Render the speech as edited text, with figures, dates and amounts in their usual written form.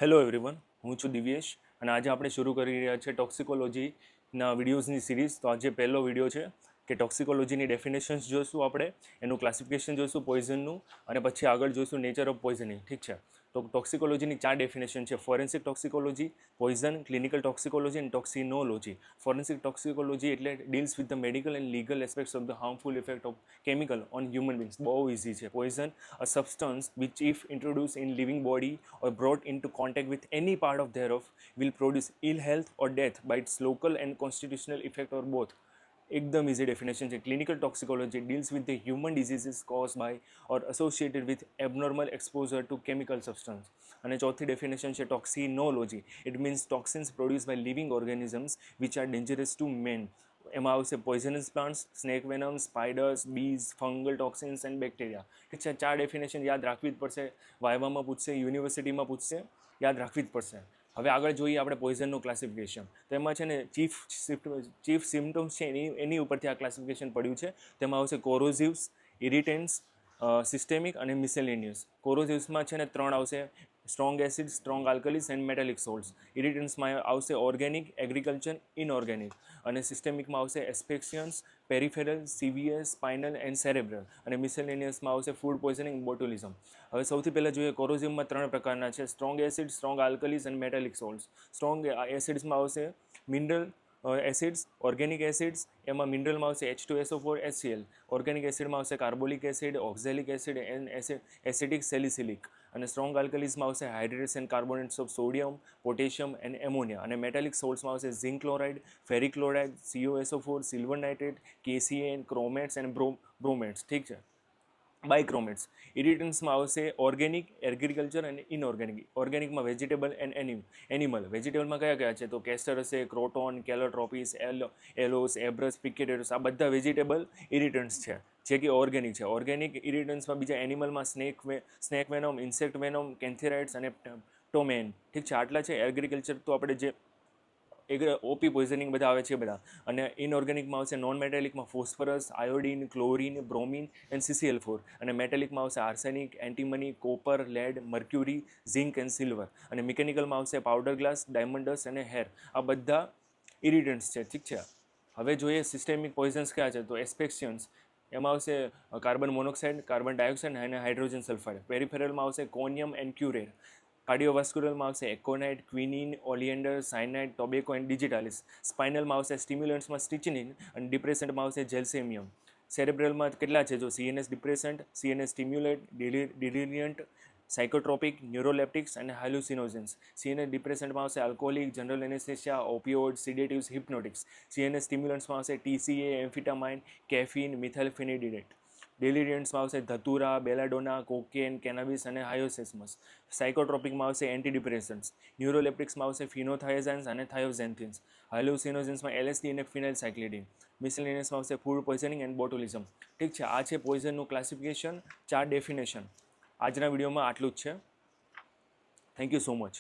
Hello everyone, હું છું દિવ્યેશ અને આજે આપણે શરૂ કરી રહ્યા છે ટોક્સિકોલોજીના વિડીયોઝની સિરીઝ. તો આજે પહેલો વિડીયો છે કે ટોક્સિકોલોજીની ડેફિનેશન્સ જોઈશું આપણે, એનું ક્લાસિફિકેશન જોઈશું પોઈઝનનું, અને પછી આગળ જોઈશું નેચર ઓફ પોઈઝનિંગ. ઠીક છે, તો ટોક્સિકોલોજીની 4 ડેફિનેશન છે: forensic toxicology, poison, clinical toxicology અને ટોક્સિનોલોજી. ફોરેન્સિક ટોક્સિકોલોજી એટલે deals with the medical and legal aspects of the harmful effect of chemical on human beings. બહુ ઇઝી છે. Poison, a substance which if introduced in living body or brought into contact with any part of thereof will produce ill health or death by its local and constitutional effect or both. એકદમ easy definition છે. Clinical toxicology deals with the human diseases cause by or associated with abnormal exposure to chemical substance. અને ચોથી definition છે toxinology. It means toxins produce by living organisms which are dangerous to man. એમાં આવશે poisonous plants, snake venom, spiders, bees, fungal toxins and bacteria. ઠીક છે, 4 definition યાદ રાખવી જ પડશે. વાયવામાં પૂછશે, યુનિવર્સિટીમાં પૂછશે, યાદ રાખવી જ પડશે. હવે આગળ જોઈએ આપણે પોઈઝનનું ક્લાસિફિકેશન. તો એમાં છે ને ચીફ સિમ્ટમ્સ છે એની ઉપરથી આ ક્લાસિફિકેશન પડ્યું છે. તેમાં આવશે કોરોઝિવ્સ, ઇરિટેન્ટ્સ, સિસ્ટેમિક અને મિસેલેનિયસ. કોરોઝિવ્સમાં છે ને 3 આવશે: strong acid, strong alkalis and metallic salts. ઇરિટેન્ટ્સમાં આવશે ઓર્ગેનિક, એગ્રીકલ્ચર, ઇનઓર્ગેનિક. અને સિસ્ટેમિકમાં આવશે asphyxiants, peripheral, CVS, spinal and cerebral. અને મિસેલેનિયસમાં આવશે ફૂડ પોઈઝનિંગ, બોટુલિઝમ. હવે સૌથી પહેલાં જોઈએ કોરોઝિવમાં 3 પ્રકારના છે: સ્ટ્રોંગ એસિડ, સ્ટ્રોંગ આલ્કલીસ અને મેટાલિક સોલ્ટ્સ. સ્ટ્રોંગ એસિડ્સમાં આવશે મિનરલ એસિડ્સ, ઓર્ગેનિક એસિડ્સ. એમાં મિનરલમાં આવશે H2SO4 HCl, ઓર્ગેનિક એસિડમાં આવશે carbolic acid, oxalic acid and acidic salicylic. અને સ્ટ્રોંગ આલ્કલીસમાં આવશે hydrates and carbonates of sodium, potassium and ammonia. અને મેટાલિક સોલ્ટ્સમાં આવશે zinc chloride, ferric chloride, COSO4, silver nitrate, KCN, chromates and bromates. ઠીક છે, બાયક્રોમેટ્સ. ઇરિટન્ટ્સમાં આવશે ઓર્ગેનિક, એગ્રીકલ્ચર અને ઇનઓર્ગેનિક. ઓર્ગેનિકમાં વેજીટેબલ એન્ડ એનિમલ. વેજીટેબલમાં કયા કયા છે? તો કેસ્ટર હશે, ક્રોટોન, કેલોટ્રોપિસ, એલોસ, એબ્રસ, પિકેટેટસ. આ બધા વેજીટેબલ ઇરિટન્ટ્સ છે જે કે ઓર્ગેનિક છે. ઓર્ગેનિક ઇરિટન્ટ્સમાં બીજા એનિમલમાં સ્નેક વેનમ, ઇન્સેક્ટ વેનમ, કેન્થેરાઇડ્સ અને ટોમેન. ઠીક છે, આટલા છે. એગ્રીકલ્ચર તો આપણે જે ઓપી પોઈઝનિંગ બધા આવે છે બધા. અને ઇનઓર્ગેનિકમાં આવશે નોન મેટાલિકમાં phosphorus, iodine, chlorine, bromine and CCl4. અને મેટાલિકમાં આવશે arsenic, antimony, copper, lead, mercury, zinc and silver. અને મિકેનિકલમાં આવશે પાવડર ગ્લાસ, ડાયમંડ ડસ્ટ અને હેર. આ બધા ઇરિટન્ટ્સ છે. ઠીક છે, હવે જોઈએ સિસ્ટેમિક પોઈઝન્સ કયા છે. તો એસ્પેક્સિયન્સ, એમાં આવશે કાર્બન મોનોક્સાઇડ, કાર્બન ડાયોક્સાઇડ અને હાઇડ્રોજન સલ્ફાઇડ. પેરિફેરલમાં આવશે કોનિયમ એન્ડ ક્યુરેર. કાર્ડિયોવાસ્ક્યુલરમાં આવશે એકોનાઇટ, ક્વિનિન, ઓલિએન્ડર, સાયનાઇડ, ટોબેકો એન્ડ ડિજિટાલિસ. સ્પાઇનલમાં આવશે સ્ટિમ્યુલન્ટ્સમાં સ્ટિચિનિન અને ડિપ્રેસન્ટમાં આવશે જેલ્સેમિયમ. સેરેબ્રલમાં કેટલા છે? જો CNS depressant, CNS stimulate, deliriant, psychotropic, neuroleptics અને હાલ્યુસિનોજન્સ. CNS ડિપ્રેસન્ટમાં આવશે alcoholic, general anaesthesia, opioid, sedatives, hypnotics. CNS સ્ટિમ્યુલન્ટ્સમાં આવશે TCA, એમ્ફિટામાઇન, કેફીન, મિથાઇલફેનિડિનેટ. ડેલિરિયન્ટ્સમાં આવશે ધતુરા, બેલાડોના, કોકેન, કેનાબિસ અને હાયોસેસ્મસ. સાયકોટ્રોપિકમાં આવશે એન્ટીડિપ્રેસન્ટ્સ. ન્યુરોલેપ્ટિક્સમાં આવશે ફિનોથાયઝાન્સ અને થાયોઝેન્થિન્સ. હાલ્યુસિનોજન્સમાં LSD અને ફિનાઇલસાયક્લિડિન. મિસેલેનિયસમાં આવશે ફૂડ પોઈઝનિંગ એન્ડ બોટુલિઝમ. ઠીક છે, આ છે પોઈઝનનું ક્લાસિફિકેશન, 4 ડેફિનેશન. આજના વિડીયોમાં આટલું જ છે. Thank you so much.